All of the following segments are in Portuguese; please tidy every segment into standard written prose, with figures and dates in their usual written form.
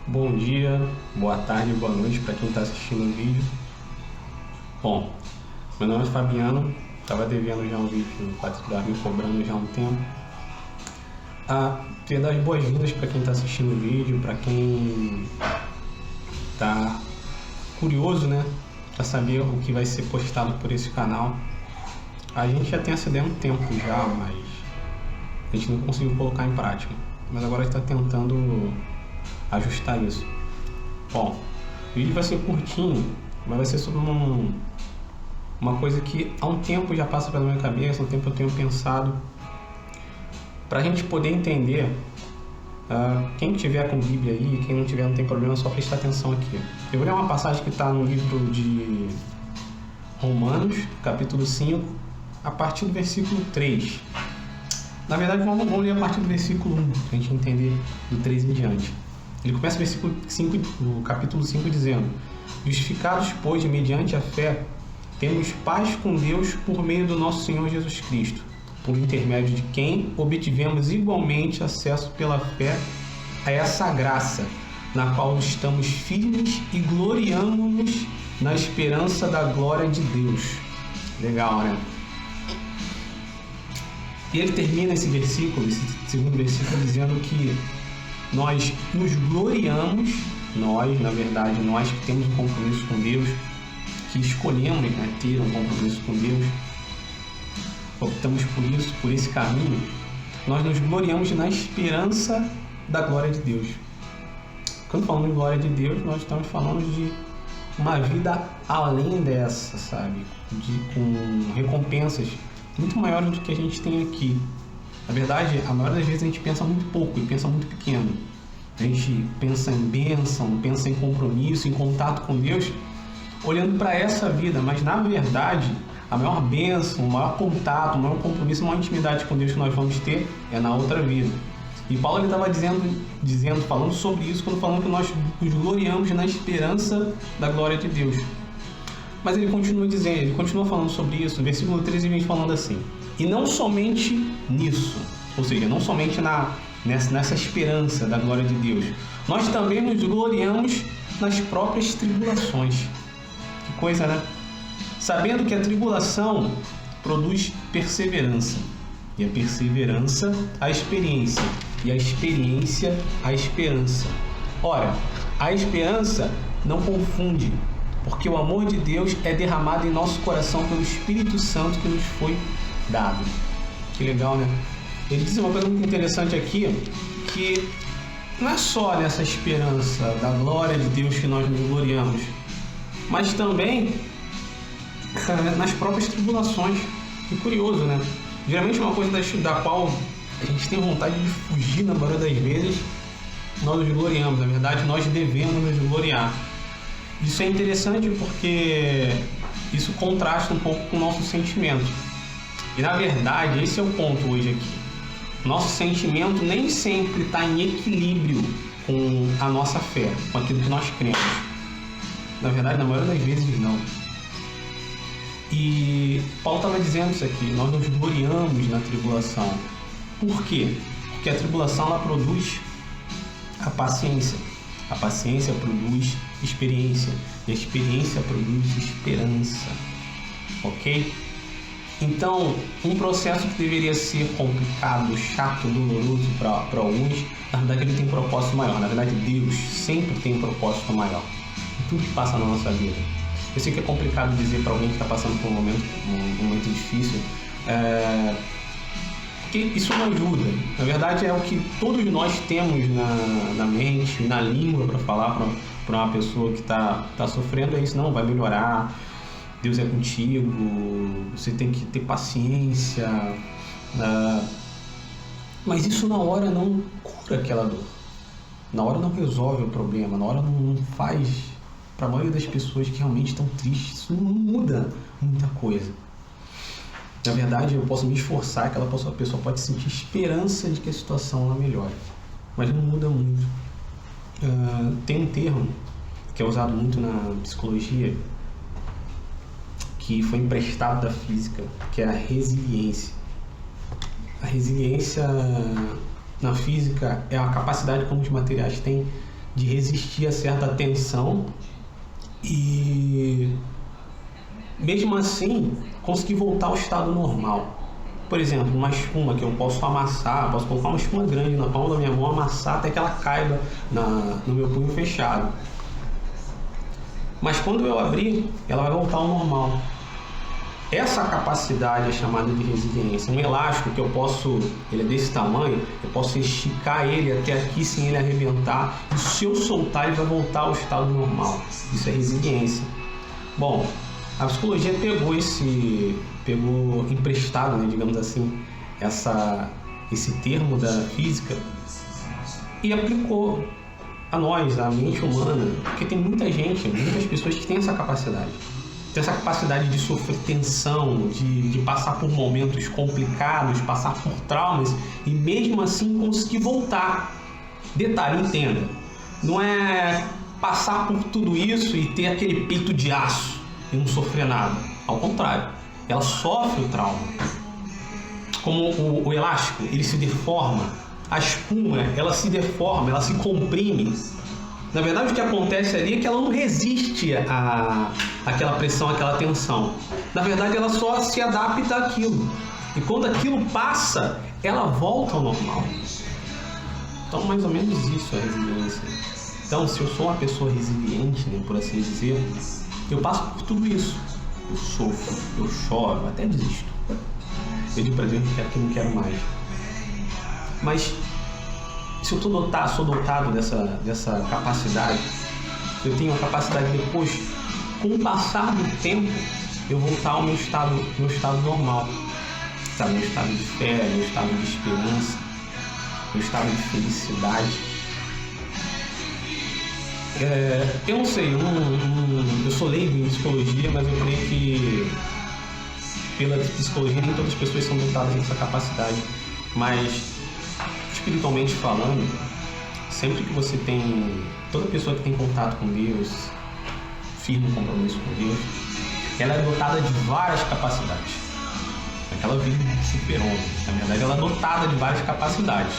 Bom dia, boa tarde, boa noite para quem está assistindo o vídeo. Bom, meu nome é Fabiano, estava devendo já um vídeo, o Patrick estava me cobrando já há um tempo. Queria dar as boas-vindas para quem está assistindo o vídeo, para quem está curioso, né, para saber o que vai ser postado por esse canal. A gente já tem essa ideia há um tempo já, mas a gente não conseguiu colocar em prática. Mas agora está tentando ajustar isso. Bom, o vídeo vai ser curtinho, mas vai ser sobre uma coisa que há um tempo já passa pela minha cabeça, há um tempo eu tenho pensado, para a gente poder entender. Quem tiver com Bíblia aí, quem não tiver, não tem problema, é só prestar atenção aqui. Eu vou ler uma passagem que está no livro de Romanos, capítulo 5, a partir do versículo 3. Na verdade, vamos ler a partir do versículo 1, para a gente entender do 3 em diante. Ele começa o capítulo 5 dizendo: justificados, pois, mediante a fé, temos paz com Deus por meio do nosso Senhor Jesus Cristo, por intermédio de quem obtivemos igualmente acesso pela fé a essa graça, na qual estamos firmes e gloriamo-nos na esperança da glória de Deus. Legal, né? E ele termina esse versículo, esse segundo versículo, dizendo que nós nos gloriamos, nós que temos um compromisso com Deus, que escolhemos, né, ter um compromisso com Deus, optamos por isso, por esse caminho, nós nos gloriamos na esperança da glória de Deus. Quando falamos de glória de Deus, nós estamos falando de uma vida além dessa, sabe? Com recompensas muito maiores do que a gente tem aqui. Na verdade, a maioria das vezes a gente pensa muito pouco e pensa muito pequeno. A gente pensa em bênção, pensa em compromisso, em contato com Deus, olhando para essa vida, mas na verdade, a maior bênção, o maior contato, o maior compromisso, a maior intimidade com Deus que nós vamos ter é na outra vida. E Paulo estava falando sobre isso, quando falando que nós nos gloriamos na esperança da glória de Deus. Mas ele continua falando sobre isso. No versículo 13 ele vem falando assim: e não somente nisso, ou seja, não somente nessa esperança da glória de Deus, nós também nos gloriamos nas próprias tribulações. Que coisa, né? Sabendo que a tribulação produz perseverança, e a perseverança, a experiência, e a experiência, a esperança. Ora, a esperança não confunde, porque o amor de Deus é derramado em nosso coração pelo Espírito Santo que nos foi dado. Que legal, né? Ele diz uma coisa muito interessante aqui, que não é só nessa esperança da glória de Deus que nós nos gloriamos, mas também nas próprias tribulações. Que curioso, né? Geralmente uma coisa da qual a gente tem vontade de fugir na maioria das vezes, nós nos gloriamos. Na verdade, nós devemos nos gloriar. Isso é interessante porque isso contrasta um pouco com o nosso sentimento. E na verdade, esse é o ponto hoje aqui. Nosso sentimento nem sempre está em equilíbrio com a nossa fé, com aquilo que nós cremos. Na verdade, na maioria das vezes, não. E Paulo estava dizendo isso aqui: nós nos gloriamos na tribulação. Por quê? Porque a tribulação ela produz a paciência. A paciência produz experiência. E a experiência produz esperança. Ok? Então, um processo que deveria ser complicado, chato, doloroso para alguns, na verdade ele tem um propósito maior. Na verdade, Deus sempre tem um propósito maior em tudo que passa na nossa vida. Eu sei que é complicado dizer para alguém que está passando por um momento difícil, porque isso não ajuda. Na verdade, é o que todos nós temos na mente, na língua para falar para uma pessoa que está sofrendo. É isso: não, vai melhorar, Deus é contigo, você tem que ter paciência. Mas isso na hora não cura aquela dor, na hora não resolve o problema, na hora não faz. Para a maioria das pessoas que realmente estão tristes, isso não muda muita coisa. Na verdade, eu posso me esforçar, aquela pessoa pode sentir esperança de que a situação ela melhore, mas não muda muito. Tem um termo que é usado muito na psicologia, que foi emprestado da física, que é a resiliência. A resiliência na física é a capacidade como os materiais têm de resistir a certa tensão e, mesmo assim, conseguir voltar ao estado normal. Por exemplo, uma espuma que eu posso amassar, posso colocar uma espuma grande na palma da minha mão, amassar até que ela caiba no meu punho fechado. Mas quando eu abrir, ela vai voltar ao normal. Essa capacidade é chamada de resiliência. Um elástico que ele é desse tamanho, eu posso esticar ele até aqui sem ele arrebentar, e se eu soltar, ele vai voltar ao estado normal. Isso é resiliência. Bom, a psicologia pegou emprestado, né, digamos assim, esse termo da física e aplicou a nós, a mente humana, porque tem muitas pessoas que têm essa capacidade. Tem essa capacidade de sofrer tensão, de passar por momentos complicados, passar por traumas e mesmo assim conseguir voltar. Detalhe, entenda, não é passar por tudo isso e ter aquele peito de aço e não sofrer nada. Ao contrário, ela sofre o trauma. Como o elástico, ele se deforma, a espuma, ela se deforma, ela se comprime. Na verdade, o que acontece ali é que ela não resiste àquela pressão, àquela tensão. Na verdade, ela só se adapta àquilo. E quando aquilo passa, ela volta ao normal. Então, mais ou menos isso é resiliência. Então, se eu sou uma pessoa resiliente, né, por assim dizer, eu passo por tudo isso. Eu sofro, eu choro, até desisto. Eu digo para Deus que não quero mais. Mas se eu sou dotado dessa capacidade, eu tenho a capacidade depois, com o passar do tempo, eu voltar ao meu estado normal. Sabe, meu estado de fé, meu estado de esperança, meu estado de felicidade. Eu não sei, eu sou leigo em psicologia, mas eu creio que pela psicologia nem todas as pessoas são dotadas dessa capacidade. Mas espiritualmente falando, sempre que você toda pessoa que tem contato com Deus, firme compromisso com Deus, ela é dotada de várias capacidades. Aquela vida de super-homem, na verdade ela é dotada de várias capacidades.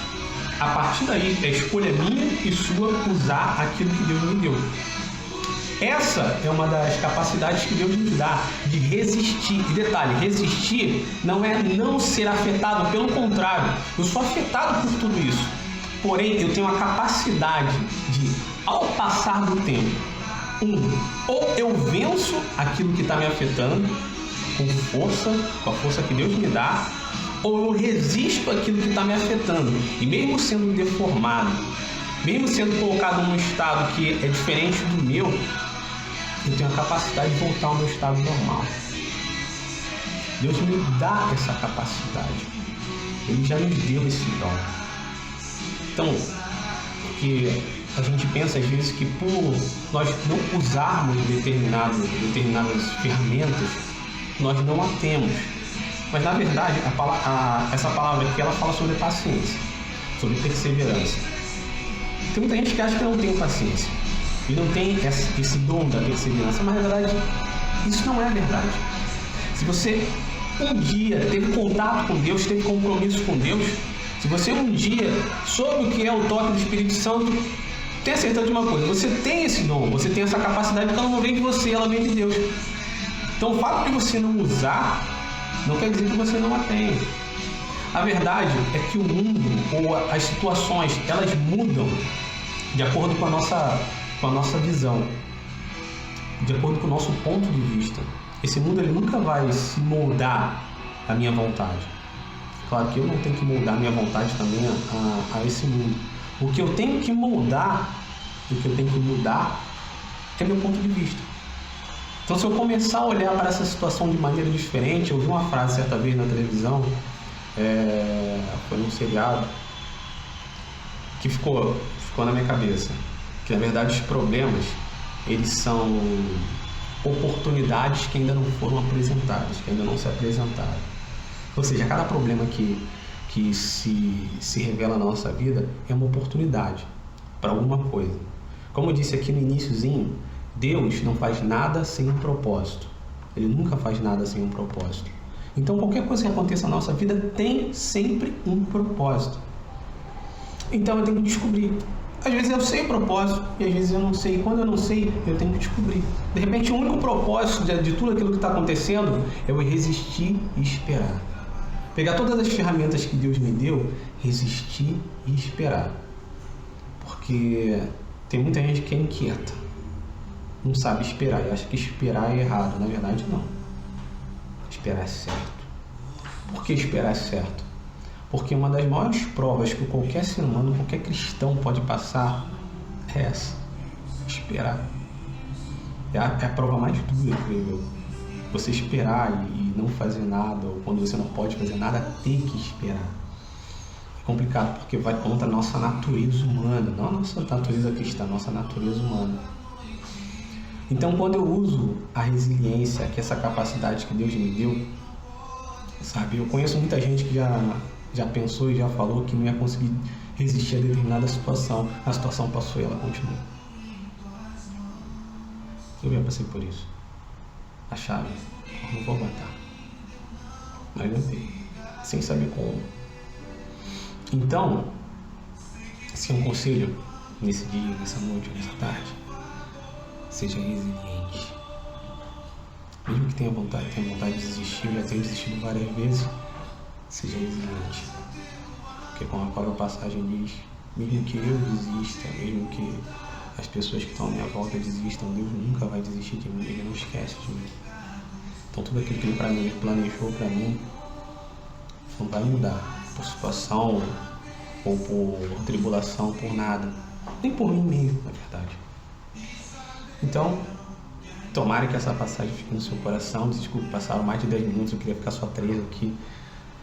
A partir daí, é escolha minha e sua usar aquilo que Deus me deu. Essa é uma das capacidades que Deus nos dá, de resistir. E detalhe, resistir não é não ser afetado, pelo contrário, eu sou afetado por tudo isso. Porém, eu tenho a capacidade de, ao passar do tempo, ou eu venço aquilo que está me afetando com a força que Deus me dá, ou eu resisto aquilo que está me afetando. E mesmo sendo deformado, mesmo sendo colocado num estado que é diferente do meu, eu tenho a capacidade de voltar ao meu estado normal. Deus me dá essa capacidade. Ele já nos deu esse dom. Então, porque a gente pensa às vezes que por nós não usarmos determinadas ferramentas, nós não a temos. Mas na verdade, essa palavra aqui, ela fala sobre paciência, sobre perseverança. Tem muita gente que acha que não tem paciência e não tem esse dom da perseverança, mas na verdade isso não é verdade. Se você um dia teve contato com Deus, teve compromisso com Deus, se você um dia soube o que é o toque do Espírito Santo, tenha certeza de uma coisa: você tem esse dom, você tem essa capacidade, porque ela não vem de você, ela vem de Deus. Então o fato de você não usar não quer dizer que você não a tenha. A verdade é que o mundo ou as situações, elas mudam de acordo com a nossa visão, de acordo com o nosso ponto de vista. Esse mundo, ele nunca vai se moldar à minha vontade. Claro que eu não tenho que moldar a minha vontade também a esse mundo. O que eu tenho que mudar é meu ponto de vista. Então, se eu começar a olhar para essa situação de maneira diferente, eu vi uma frase certa vez na televisão, foi num seriado, que ficou na minha cabeça, que na verdade os problemas, eles são oportunidades que ainda não foram apresentadas, que ainda não se apresentaram. Ou seja, cada problema que se revela na nossa vida é uma oportunidade para alguma coisa. Como eu disse aqui no iniciozinho, Deus não faz nada sem um propósito. Ele nunca faz nada sem um propósito. Então, qualquer coisa que aconteça na nossa vida tem sempre um propósito. Então, eu tenho que descobrir Às vezes eu sei o propósito e às vezes eu não sei. E quando eu não sei, eu tenho que descobrir. De repente, o único propósito de tudo aquilo que está acontecendo é eu resistir e esperar. Pegar todas as ferramentas que Deus me deu, resistir e esperar. Porque tem muita gente que é inquieta, não sabe esperar e acha que esperar é errado. Na verdade, não. Esperar é certo. Por que esperar é certo? Porque uma das maiores provas que qualquer ser humano, qualquer cristão pode passar é essa: esperar. É a prova mais dura, creio eu. Você esperar e não fazer nada, ou quando você não pode fazer nada, ter que esperar. É complicado porque vai contra a nossa natureza humana, não a nossa natureza cristã, a nossa natureza humana. Então, quando eu uso a resiliência, que é essa capacidade que Deus me deu, sabe, eu conheço muita gente que já pensou e já falou que não ia conseguir resistir a determinada situação. A situação passou e ela continua. Eu já passei por isso. A chave, não vou aguentar. Mas aguentei, sem saber como. Então, esse é um conselho nesse dia, nessa noite, nessa tarde. Seja resiliente. Mesmo que tenha vontade de desistir, eu já tenho desistido várias vezes. Seja resiliente. Porque como a própria passagem diz, mesmo que eu desista, mesmo que as pessoas que estão à minha volta desistam, Deus nunca vai desistir de mim, Ele não esquece de mim. Então tudo aquilo que Ele planejou para mim não vai mudar por situação ou por tribulação, por nada. Nem por mim mesmo, na verdade. Então, tomara que essa passagem fique no seu coração. Desculpe, passaram mais de 10 minutos, eu queria ficar só 3 aqui.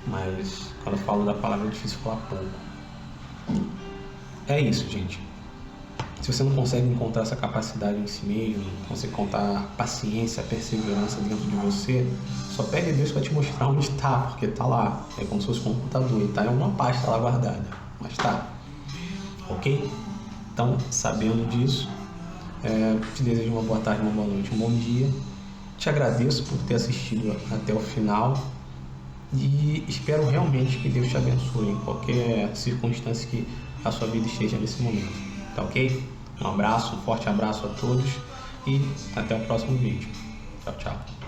Mas quando eu falo da palavra é difícil falar pouco. É isso, gente. Se você não consegue encontrar essa capacidade em si mesmo, não consegue encontrar paciência, perseverança dentro de você, só pede a Deus para te mostrar onde está, porque está lá. É como se fosse um computador, está em alguma pasta lá guardada, mas está. Ok? Então, sabendo disso, te desejo uma boa tarde, uma boa noite, um bom dia. Te agradeço por ter assistido até o final e espero realmente que Deus te abençoe em qualquer circunstância que a sua vida esteja nesse momento. Tá ok? Um abraço, um forte abraço a todos e até o próximo vídeo. Tchau, tchau.